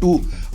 2,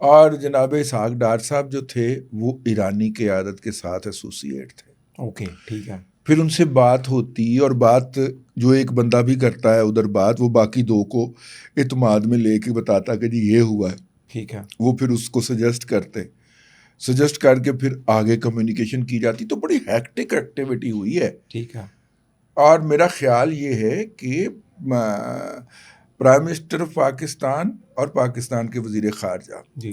اور جناب اسحاق ڈار صاحب جو تھے وہ ایرانی قیادت کے ساتھ ایسوسیٹ تھے. اوکے ٹھیک ہے. پھر ان سے بات ہوتی اور بات جو ایک بندہ بھی کرتا ہے ادھر بات، وہ باقی دو کو اعتماد میں لے کے بتاتا کہ جی یہ ہوا ہے. ٹھیک ہے. وہ پھر اس کو سجیسٹ کر کے پھر آگے کمیونیکیشن کی جاتی. تو بڑی ہیکٹک ایکٹیویٹی ہوئی ہے. ٹھیک ہے. اور میرا خیال یہ ہے کہ پرائم منسٹر آف پاکستان اور پاکستان کے وزیر خارجہ جی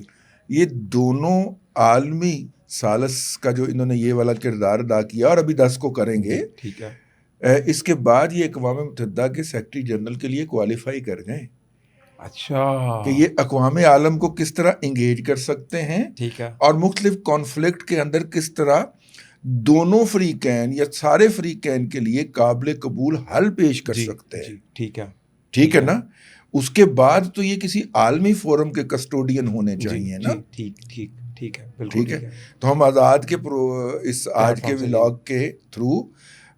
یہ دونوں عالمی ثالث کا جو انہوں نے یہ والا کردار ادا کیا اور ابھی 10 کو کریں گے. ٹھیک ہے. اس کے بعد یہ اقوام متحدہ کے سیکرٹری جنرل کے لیے کوالیفائی کر گئے. اچھا. کہ یہ اقوام عالم کو کس طرح انگیج کر سکتے ہیں. ٹھیک ہے. اور مختلف کانفلکٹ کے اندر کس طرح دونوں فریقین یا سارے فریقین کے لیے قابل قبول حل پیش کر سکتے ہیں. ٹھیک ہے. ٹھیک ہے نا. اس کے بعد تو یہ کسی عالمی فورم کے کسٹوڈین ہونے چاہیے نا. ٹھیک ہے بالکل ٹھیک ہے. تو ہم آزاد کے اس آج کے ولاگ کے تھرو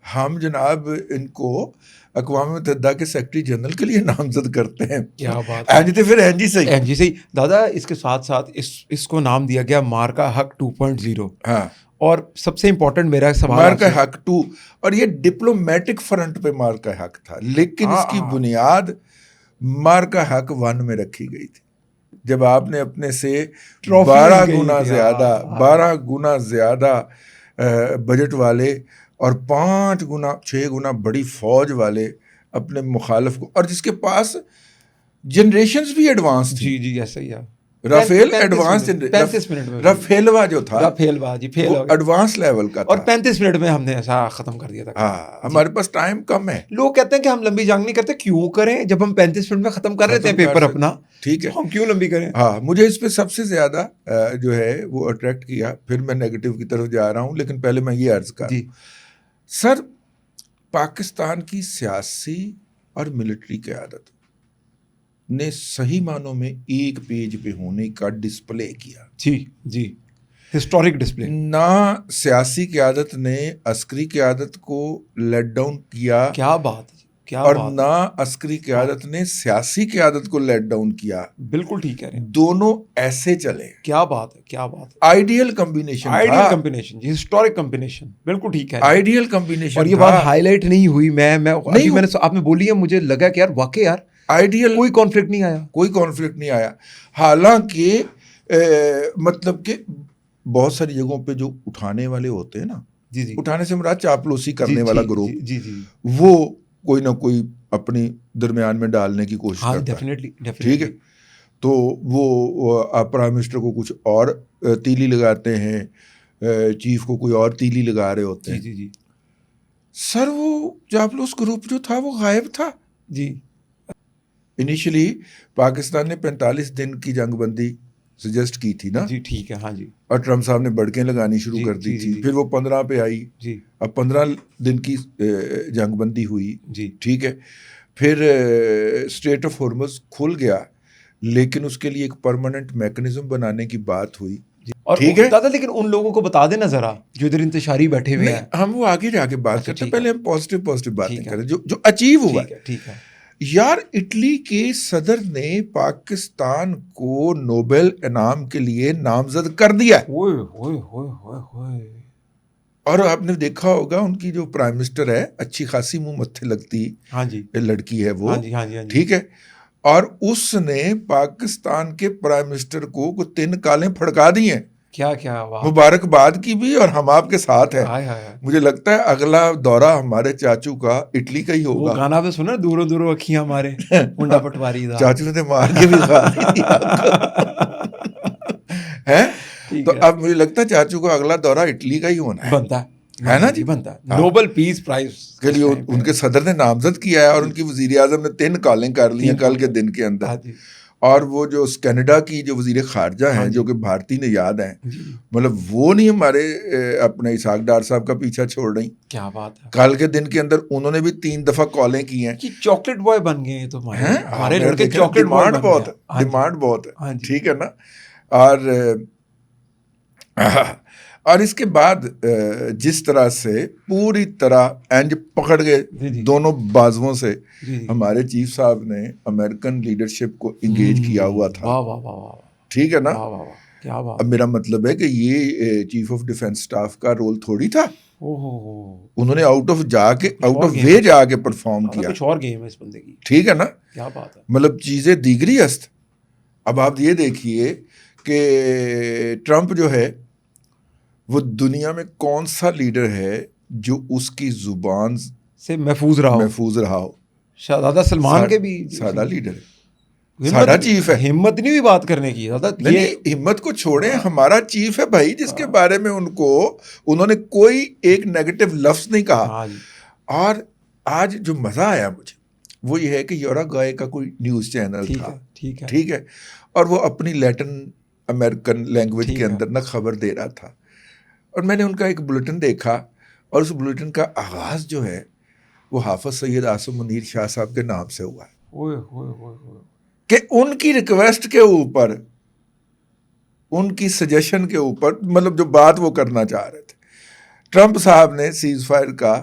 ہم جناب ان کو اقوام متحدہ کے سیکرٹری جنرل کے لیے نامزد کرتے ہیں. کیا بات ہے. پھر این جی صحیح دادا. اس کے ساتھ ساتھ اس کو نام دیا گیا مارکا حق 2.0. ہاں. اور سب سے امپورٹنٹ میرا سوال مارکا حق 2، اور یہ ڈپلومیٹک فرنٹ پہ مارکا حق تھا، لیکن اس کی بنیاد مارکا حق 1 میں رکھی گئی تھی. جب آپ نے اپنے سے 12 گنا زیادہ بجٹ والے اور 6 گنا بڑی فوج والے اپنے مخالف کو، اور جس کے پاس جنریشنز بھی ایڈوانس تھی. جی ایسا ہی ہے. رافیل ایڈوانس 35 منٹ میں رافیلوا جو تھا ایڈوانس لیول کا تھا، اور 35 منٹ میں ہم نے ایسا ختم کر دیا تھا. ہاں ہمارے پاس ٹائم کم ہے. لوگ کہتے ہیں کہ ہم لمبی جنگ نہیں کرتے. کیوں کریں جب ہم 35 منٹ میں ختم کر رہے تھے پیپر اپنا. ٹھیک ہے. ہم کیوں لمبی کریں. ہاں مجھے اس پہ سب سے زیادہ جو ہے وہ اٹریکٹ کیا. پھر میں نیگیٹو کی طرف جا رہا ہوں، لیکن پہلے میں یہ عرض کر سر، پاکستان کی سیاسی اور ملٹری قیادت نے صحیح معنوں میں ایک پیج پہ ہونے کا ڈسپلے کیا. جی ہسٹورک ڈسپلے. نہ سیاسی قیادت نے عسکری قیادت کو لیٹ ڈاؤن کیا. کیا بات ہے. اور نہ عسکری قیادت نے سیاسی قیادت کو لیٹ ڈاؤن کیا. بالکل ٹھیک ہے. دونوں ایسے چلے. کیا بات ہے. آئیڈیل کمبینیشن جی ہسٹورک کمبینیشن. بالکل ٹھیک ہے. Ideal combination. اور یہ بات ہائی لائٹ نہیں ہوئی. میں نے آپ نے بولی ہے، مجھے لگا کہ یار واقعی یار آئیڈیل کوئی کانفلکٹ نہیں آیا. حالانکہ مطلب کہ بہت ساری جگہوں پہ جو اٹھانے والے ہوتے ہیں نا، اٹھانے سے مراد چاپلوسی کرنے والا گروپ، وہ کوئی نہ کوئی اپنی درمیان میں ڈالنے کی کوشش کرتا ہے. ٹھیک ہے. تو وہ پرائم منسٹر کو کچھ اور تیلی لگاتے ہیں، چیف کو کوئی اور تیلی لگا رہے ہوتے ہیں. سر وہ چاپلوس گروپ جو تھا وہ غائب تھا. انیشلی پاکستان نے 45 دن کی جنگ بندی سجیسٹ کی تھی نا. ٹھیک ہے. اور ٹرمپ صاحب نے بڑکیں لگانی شروع کر دی تھی. پھر وہ 15 پہ آئی. اب 15 دن کی جنگ بندی ہوئی. ٹھیک ہے. پھر اسٹریٹ آف ہارمز کھل گیا، لیکن اس کے لیے ایک پرماننٹ میکنزم بنانے کی بات ہوئی. ٹھیک ہے دادا. لیکن ان لوگوں کو بتا دینا ذرا جو ادھر انتشاری بیٹھے ہوئے ہیں. ہم وہ آگے جا کے بات کرتے ہیں. پہلے ہم پازیٹیو باتیں کریں جو اچیو ہوا. ٹھیک ہے. یار اٹلی کے صدر نے پاکستان کو نوبل انعام کے لیے نامزد کر دیا. اور آپ نے دیکھا ہوگا ان کی جو پرائم منسٹر ہے اچھی خاصی منہ متھے لگتی لڑکی ہے وہ. ٹھیک ہے. اور اس نے پاکستان کے پرائم منسٹر کو 3 کالیں پھڑکا دی ہیں. کیا مبارکباد کی بھی، اور ہم آپ کے ساتھ ہیں. مجھے لگتا ہے اگلا دورہ ہمارے چاچو کا اٹلی کا ہی ہوگا. گانا پہ سنا دوروں دوروں اکھیاں ہمارے منڈا پٹواری چاچو نے مار کے بھی کھا دی ہے. تو اب مجھے لگتا ہے چاچو کو اگلا دورہ اٹلی کا ہی ہونا بنتا ہے نا جی. بنتا ہے. نوبل پیس پرائز کے لیے ان کے صدر نے نامزد کیا ہے، اور ان کی وزیر اعظم نے 3 کالیں کر لی ہیں کل کے دن کے اندر. اور وہ جو کینیڈا کی جو وزیر خارجہ ہیں جو کہ بھارتی نژاد ہیں، مطلب وہ نہیں ہمارے اپنے اسحاق ڈار صاحب کا پیچھا چھوڑ رہی. کیا بات ہے. کل کے دن کے اندر انہوں نے بھی 3 دفعہ کالیں کی ہیں. چاکلیٹ بوائے بن گئے ہیں تو ہمارے لڑکے. ڈیمانڈ بہت ہے. ٹھیک ہے نا. اور اس کے بعد جس طرح سے پوری طرح اینج پکڑ گئے دونوں بازوؤں سے ہمارے چیف صاحب نے امریکن لیڈرشپ کو انگیج کیا ہوا تھا. ٹھیک ہے نا. واہ واہ واہ کیا بات. اب میرا مطلب ہے کہ یہ چیف آف ڈیفینس اسٹاف کا رول تھوڑی تھا. انہوں نے آؤٹ آف وے جا کے پرفارم کیا. کچھ اور گیم ہے اس بندے کی. ٹھیک ہے نا. کیا بات ہے. مطلب چیزیں دیگری است. اب آپ یہ دیکھیے کہ ٹرمپ جو ہے وہ دنیا میں کون سا لیڈر ہے جو اس کی زبان سے محفوظ رہا ہو. شہزادہ سلمان کے بھی سادہ لیڈر ہے, سادہ چیف ہے. ہمت نہیں ہوئی بات کرنے کی. نہیں ہمت کو چھوڑیں, ہمارا چیف ہے بھائی جس کے بارے میں انہوں نے کوئی ایک نیگیٹو لفظ نہیں کہا. اور آج جو مزہ آیا مجھے وہ یہ ہے کہ یورا گائے کا کوئی نیوز چینل تھا, ٹھیک ہے, اور وہ اپنی لیٹن امریکن لینگویج کے اندر نہ خبر دے رہا تھا, اور میں نے ان کا ایک بلیٹن دیکھا, اور اس بلیٹن کا آغاز جو ہے وہ حافظ سید عاصم منیر شاہ صاحب کے نام سے ہوا ہے کہ ان کی ریکویسٹ کے اوپر, ان کی سجیشن کے اوپر, مطلب جو بات وہ کرنا چاہ رہے تھے, ٹرمپ صاحب نے سیز فائر کا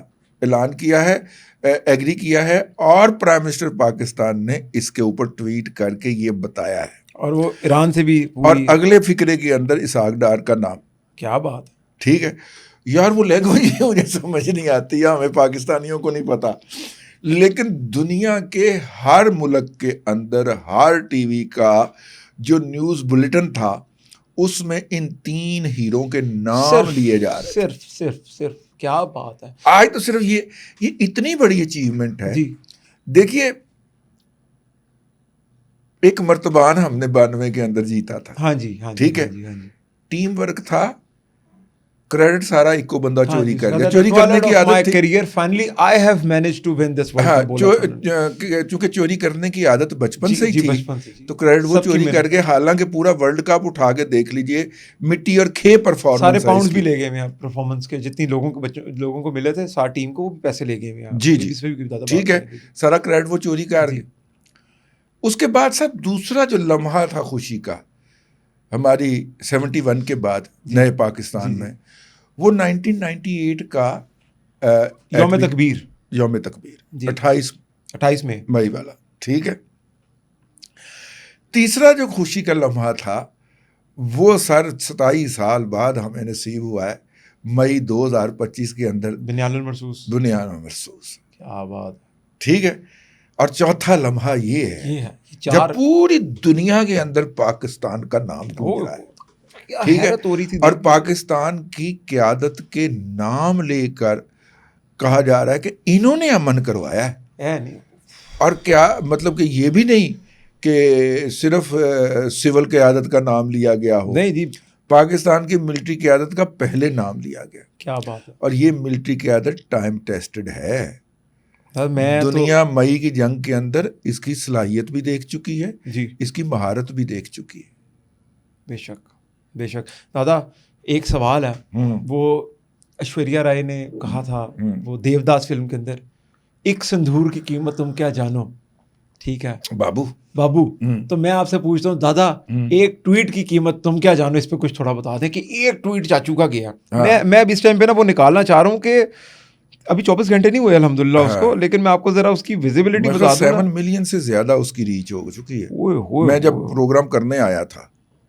اعلان کیا ہے, ایگری کیا ہے, اور پرائم منسٹر پاکستان نے اس کے اوپر ٹویٹ کر کے یہ بتایا ہے, اور وہ ایران سے بھی اور اگلے فقرے کے اندر اسحاق ڈار کا نام. کیا بات ہے. ٹھیک ہے یار, وہ لینگویج مجھے سمجھ نہیں آتی, ہمیں پاکستانیوں کو نہیں پتا, لیکن دنیا کے ہر ملک کے اندر ہر ٹی وی کا جو نیوز بلیٹن تھا اس میں ان 3 ہیرو کے نام لیے جا رہے. صرف کیا بات ہے. آج تو صرف یہ اتنی بڑی اچیومنٹ ہے. دیکھیے ایک مرتبہ ہم نے 92 کے اندر جیتا تھا. ہاں جی ٹھیک ہے, ٹیم ورک تھا, کریڈٹ سارا ایک کو بندہ چوری کر گیا. چوری کرنے کی عادت تھی, چونکہ چوری کرنے کی عادت بچپن سے ہی تھی, تو کریڈٹ وہ چوری کر گئے. حالانکہ پورا ورلڈ کپ اٹھا کے دیکھ لیجئے, مٹی اور کھے پرفارمنس, سارے پاؤنڈز بھی لے گئے ہیں پرفارمنس کے, جتنی لوگوں کو ملے تھے ساری ٹیم کو پیسے لے گئے ہیں. جی ٹھیک ہے, سارا کریڈٹ وہ چوری کر گئے. اس کے بعد صاحب دوسرا جو لمحہ تھا خوشی کا ہماری 71 کے بعد نئے پاکستان میں, وہ 1998 کا یوم تکبیر 28 مئی والا. ٹھیک ہے, تیسرا جو خوشی کا لمحہ تھا وہ 27 سال بعد ہمیں نصیب ہوا ہے مئی 2025 کے اندر, بنیان المرصوص. کیا بات. ٹھیک ہے, اور چوتھا لمحہ یہ ہے جب پوری دنیا کے اندر پاکستان کا نام گونج رہا ہے. ٹھیک ہے, اور پاکستان کی قیادت کے نام لے کر کہا جا رہا ہے کہ انہوں نے امن کروایا ہے. اور کیا مطلب کہ یہ بھی نہیں کہ صرف سول قیادت کا نام لیا گیا ہو, نہیں جی, پاکستان کی ملٹری قیادت کا پہلے نام لیا گیا. کیا بات ہے. اور یہ ملٹری قیادت ٹائم ٹیسٹڈ ہے. دنیا مئی کی جنگ کے اندر اس کی صلاحیت بھی دیکھ چکی ہے, اس کی مہارت بھی دیکھ چکی ہے. بے شک دادا, ایک سوال ہے, وہ ایشوریا رائے نے کہا تھا وہ دیوداس فلم کے اندر, ایک سندور کی قیمت تم کیا جانو. ٹھیک ہے بابو, تو میں آپ سے پوچھتا ہوں دادا, ایک ٹویٹ کی قیمت تم کیا جانو, اس پہ کچھ تھوڑا بتا دیں کہ ایک ٹویٹ چاچو کا گیا. میں اب اس ٹائم پہ نا وہ نکالنا چاہ رہا ہوں کہ ابھی 24 گھنٹے نہیں ہوئے الحمدللہ اس کو, لیکن میں آپ کو ذرا اس کی ویزیبلٹی بتا دوں. 7 ملین سے زیادہ اس کی ریچ ہو چکی ہے. میں جب پروگرام کرنے آیا تھا,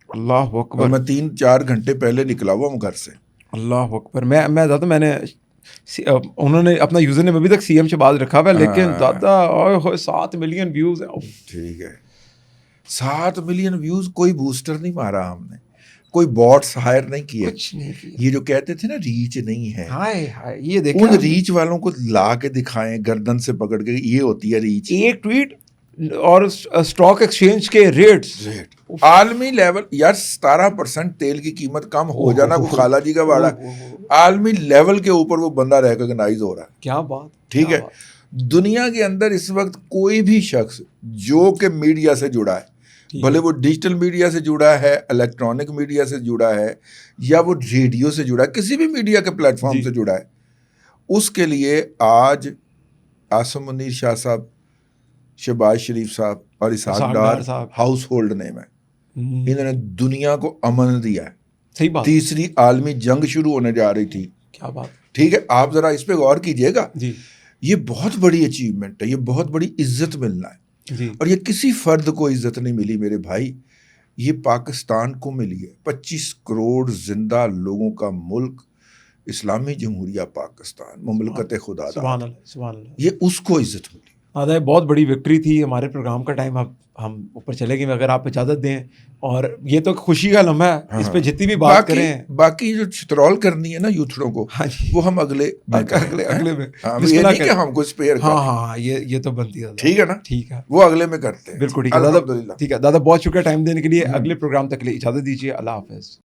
اللہ اکبر, میں 3-4 گھنٹے پہلے نکلا ہوا ہوں گھر سے. اللہ اکبر. میں دادا, میں نے انہوں نے اپنا یوزر نیم ابھی تک CM شہباز رکھا ہوا ہے, لیکن دادا 7 ملین ویوز ہیں. ٹھیک ہے, 7 ملین ویوز, کوئی بوسٹر نہیں مارا ہم نے, کوئی باٹس ہائر نہیں کیے. یہ جو کہتے تھے نا ریچ نہیں ہے, یہ دیکھیں ان ریچ والوں کو لا کے دکھائیں گردن سے پکڑ کے, یہ ہوتی ہے ریچ. ایک ٹویٹ اور اسٹاک ایکسچینج کے ریٹ عالمی لیول, یار 17% تیل کی قیمت کم ہو جانا کوئی خالہ جی کا واڑا, عالمی لیول کے اوپر وہ بندہ ریکگنائز ہو رہا ہے. کیا بات. ٹھیک ہے, دنیا کے اندر اس وقت کوئی بھی شخص جو کہ میڈیا سے جڑا ہے, بھلے وہ ڈیجیٹل میڈیا سے جڑا ہے, الیکٹرانک میڈیا سے جڑا ہے, یا وہ ریڈیو سے جڑا ہے, کسی بھی میڈیا کے پلیٹ فارم سے جڑا ہے, اس کے لیے آج عاصم منیر شاہ صاحب, شہباز شریف صاحب اور اسحاق ڈار ہاؤس ہولڈ نیم ہے. انہوں نے دنیا کو امن دیا ہے. صحیح بات. تیسری عالمی جنگ شروع ہونے جا رہی تھی. کیا بات. ٹھیک ہے, آپ ذرا اس پہ غور کیجئے گا. یہ بہت بڑی اچیومنٹ ہے, یہ بہت بڑی عزت ملنا ہے. اور یہ کسی فرد کو عزت نہیں ملی میرے بھائی, یہ پاکستان کو ملی ہے. 25 کروڑ زندہ لوگوں کا ملک اسلامی جمہوریہ پاکستان, مملکت خدا سبحان اللہ, سبحان اللہ. یہ اس کو عزت ملی. دادا بہت بڑی وکٹری تھی. ہمارے پروگرام کا ٹائم اب ہم اوپر چلے گئے, اگر آپ اجازت دیں, اور یہ تو خوشی کا لمحہ ہے, اس پہ جتنی بھی بات کریں. باقی جو چترول کرنی ہے نا یوتھڑوں کو, وہ ہم اگلے میں یہ نہیں کہ ہم کو اسپیئر. ہاں یہ تو بنتی ہے. ٹھیک ہے نا, ٹھیک ہے, وہ اگلے میں کرتے ہیں. بالکل ٹھیک ہے دادا. ٹھیک ہے دادا, بہت شکریہ ٹائم دینے کے لیے. اگلے پروگرام تک کے لیے اجازت دیجیے. اللہ حافظ.